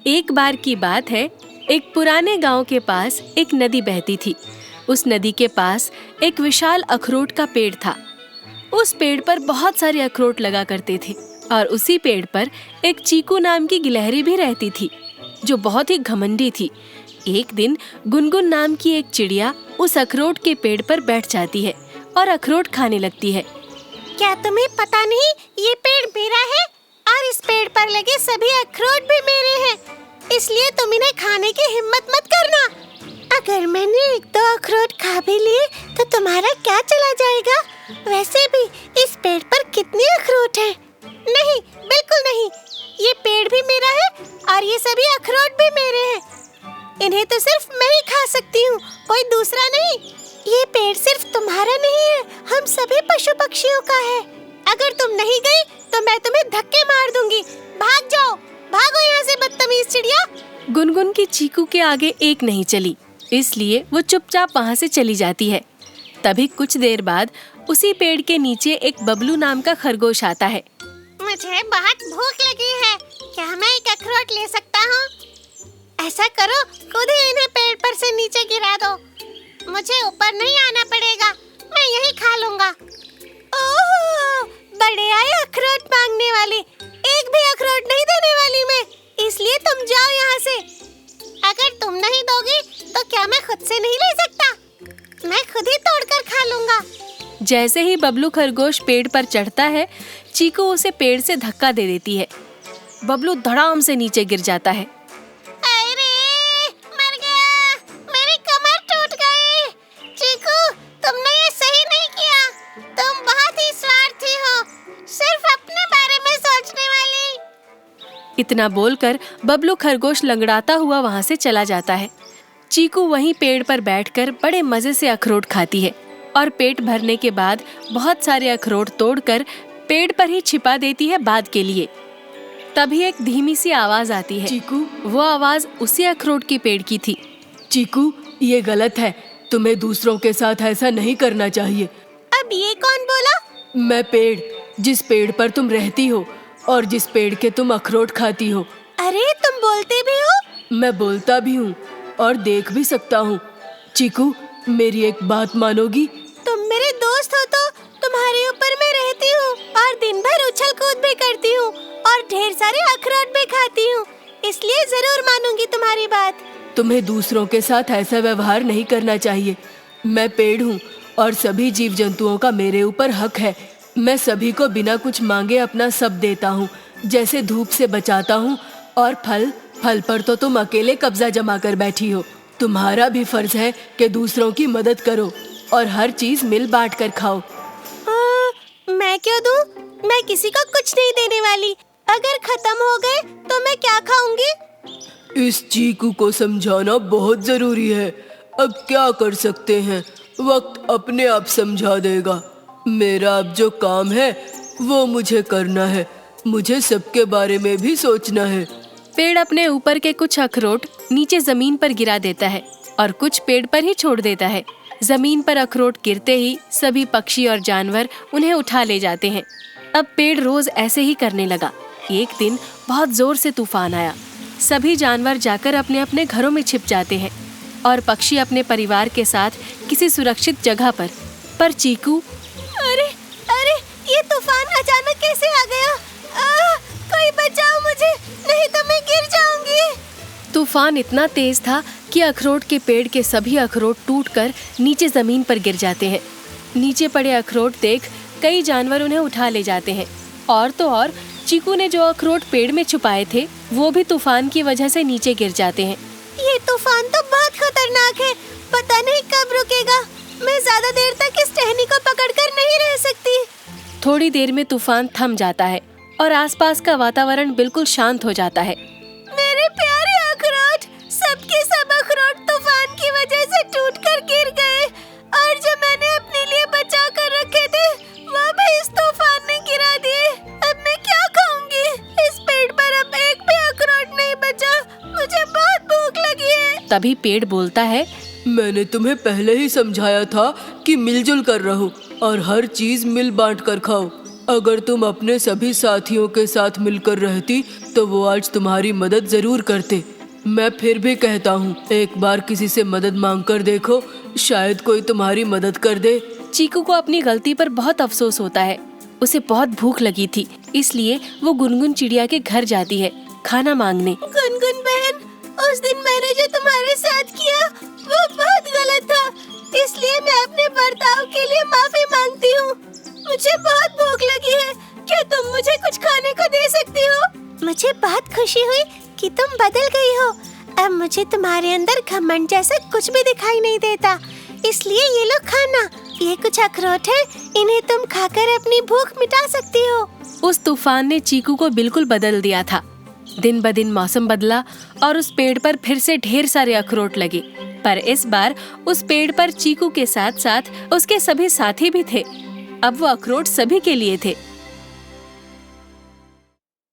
एक बार की बात है, एक पुराने गांव के पास एक नदी बहती थी। उस नदी के पास एक विशाल अखरोट का पेड़ था। उस पेड़ पर बहुत सारे अखरोट लगा करते थे और उसी पेड़ पर एक चीकू नाम की गिलहरी भी रहती थी, जो बहुत ही घमंडी थी। एक दिन गुनगुन नाम की एक चिड़िया उस अखरोट के पेड़ पर बैठ जाती है और अखरोट खाने लगती है। क्या तुम्हें पता नहीं ये पेड़ मेरा है और इस पेड़ पर लगे सभी अखरोट भी मेरे हैं, इसलिए तुम इन्हें खाने की हिम्मत मत करना। अगर मैंने एक दो अखरोट खा भी लिए तो तुम्हारा क्या चला जाएगा? वैसे भी इस पेड़ पर कितने अखरोट हैं? नहीं, बिल्कुल नहीं, ये पेड़ भी मेरा है और ये सभी अखरोट भी मेरे हैं। इन्हें तो सिर्फ मैं ही खा सकती हूँ, कोई दूसरा नहीं। ये पेड़ सिर्फ तुम्हारा नहीं है, हम सभी पशु पक्षियों का है। अगर तुम नहीं गई तो मैं तुम्हें धक्के मार दूंगी। भाग जाओ, भागो यहाँ से बदतमीज चिड़िया। गुनगुन की चीकू के आगे एक नहीं चली, इसलिए वो चुपचाप वहाँ से चली जाती है। तभी कुछ देर बाद उसी पेड़ के नीचे एक बबलू नाम का खरगोश आता है। मुझे बहुत भूख लगी है, क्या मैं एक अखरोट ले सकता हूँ? ऐसा करो, खुद ही इन्हें पेड़ पर से नीचे गिरा दो। मुझे ऊपर नहीं आना पड़ेगा, मैं यही खा लूँगा। ओह, बड़े आए अखरोट मांगने वाले, एक भी अखरोट नहीं देने वाली मैं, इसलिए तुम जाओ यहाँ से। अगर तुम नहीं दोगी तो क्या मैं खुद से नहीं ले सकता? मैं खुद ही तोड़कर खा लूँगा। जैसे ही बबलू खरगोश पेड़ पर चढ़ता है, चीकू उसे पेड़ से धक्का दे देती है। बबलू धड़ाम से नीचे गिर जाता है। अरे, मर गया, मेरी कमर टूट गई। चीकू, तुमने ये सही नहीं किया, तुम बहुत ही स्वार्थी हो, सिर्फ अपने बारे में सोचने वाली। इतना बोलकर बबलू खरगोश लंगड़ाता हुआ वहाँ से चला जाता है। चीकू वहीं पेड़ पर बैठकर बड़े मजे से अखरोट खाती है और पेट भरने के बाद बहुत सारे अखरोट तोड़कर पेड़ पर ही छिपा देती है बाद के लिए। तभी एक धीमी सी आवाज आती है। चीकू, वो आवाज उसी अखरोट के पेड़ की थी। चीकू, ये गलत है, तुम्हें दूसरों के साथ ऐसा नहीं करना चाहिए। अब ये कौन बोला? मैं पेड़, जिस पेड़ पर तुम रहती हो और जिस पेड़ के तुम अखरोट खाती हो। अरे, तुम बोलते भी हो? मैं बोलता भी हूँ और देख भी सकता हूँ। चीकू, मेरी एक बात मानोगी? तुम मेरे दोस्त हो तो तुम्हारे ऊपर मैं रहती हूँ और दिन भर उछल कूद भी करती हूँ और ढेर सारे अखरोट भी खाती हूँ, इसलिए जरूर मानूंगी तुम्हारी बात। तुम्हें दूसरों के साथ ऐसा व्यवहार नहीं करना चाहिए। मैं पेड़ हूँ और सभी जीव जंतुओं का मेरे ऊपर हक है। मैं सभी को बिना कुछ मांगे अपना सब देता हूँ, जैसे धूप से बचाता हूँ। और फल पर तो तुम अकेले कब्जा जमा कर बैठी हो। तुम्हारा भी फर्ज है कि दूसरों की मदद करो और हर चीज मिल बांट कर खाओ। मैं क्यों दूं? मैं किसी को कुछ नहीं देने वाली। अगर खत्म हो गए तो मैं क्या खाऊंगी? इस चीकू को समझाना बहुत जरूरी है। अब क्या कर सकते हैं, वक्त अपने आप समझा देगा। मेरा अब जो काम है वो मुझे करना है। मुझे सबके बारे में भी सोचना है। पेड़ अपने ऊपर के कुछ अखरोट नीचे जमीन पर गिरा देता है और कुछ पेड़ पर ही छोड़ देता है। जमीन पर अखरोट गिरते ही सभी पक्षी और जानवर उन्हें उठा ले जाते हैं। अब पेड़ रोज ऐसे ही करने लगा। एक दिन बहुत जोर से तूफान आया। सभी जानवर जाकर अपने अपने घरों में छिप जाते हैं और पक्षी अपने परिवार के साथ किसी सुरक्षित जगह पर चीकू, अरे अरे, ये तूफान अचानक कैसे आ गया? कोई बचाओ मुझे, नहीं तो मैं गिर जाऊंगी। तूफान इतना तेज था कि अखरोट के पेड़ के सभी अखरोट टूटकर नीचे जमीन पर गिर जाते हैं। नीचे पड़े अखरोट देख कई जानवर उन्हें उठा ले जाते हैं। और तो और चीकू ने जो अखरोट पेड़ में छुपाए थे वो भी तूफान की वजह से नीचे गिर जाते हैं। ये तूफान तो बहुत खतरनाक है, पता नहीं कब रुकेगा। मैं ज्यादा देर तक इस टहनी को पकड़कर नहीं रह सकती। थोड़ी देर में तूफान थम जाता है और आसपास का वातावरण बिल्कुल शांत हो जाता है। मेरे प्यारे अखरोट, सबके सब अखरोट तूफान की वजह से टूटकर गिर गए और जो मैंने अपने लिए बचा कर रखे थे वो भी इस तूफान ने गिरा दिए। अब मैं क्या खाऊंगी? इस पेड़ पर अब एक भी अखरोट नहीं बचा। मुझे बहुत भूख लगी है। तभी पेड़ बोलता है, मैंने तुम्हें पहले ही समझाया था कि मिलजुल कर रहो और हर चीज मिल बांट कर खाओ। अगर तुम अपने सभी साथियों के साथ मिलकर रहती तो वो आज तुम्हारी मदद जरूर करते। मैं फिर भी कहता हूँ, एक बार किसी से मदद मांग कर देखो, शायद कोई तुम्हारी मदद कर दे। चीकू को अपनी गलती पर बहुत अफसोस होता है। उसे बहुत भूख लगी थी, इसलिए वो गुनगुन चिड़िया के घर जाती है खाना मांगने। गुनगुन बहन, उस दिन मैंने जो तुम्हारे साथ किया वो बहुत गलत था, इसलिए मैं अपने बर्ताव के लिए माफी मांगती हूँ। मुझे बहुत भूख लगी है, क्या तुम मुझे कुछ खाने को दे सकती हो? मुझे बहुत खुशी हुई कि तुम बदल गई हो। अब मुझे तुम्हारे अंदर घमंड जैसा कुछ भी दिखाई नहीं देता, इसलिए ये लो खाना। ये कुछ अखरोट है, इन्हें तुम खाकर अपनी भूख मिटा सकती हो। उस तूफान ने चीकू को बिल्कुल बदल दिया था। दिन ब दिन मौसम बदला और उस पेड़ पर फिर से ढेर सारे अखरोट लगे, पर इस बार उस पेड़ पर चीकू के साथ साथ उसके सभी साथी भी थे। अब वो अखरोट सभी के लिए थे।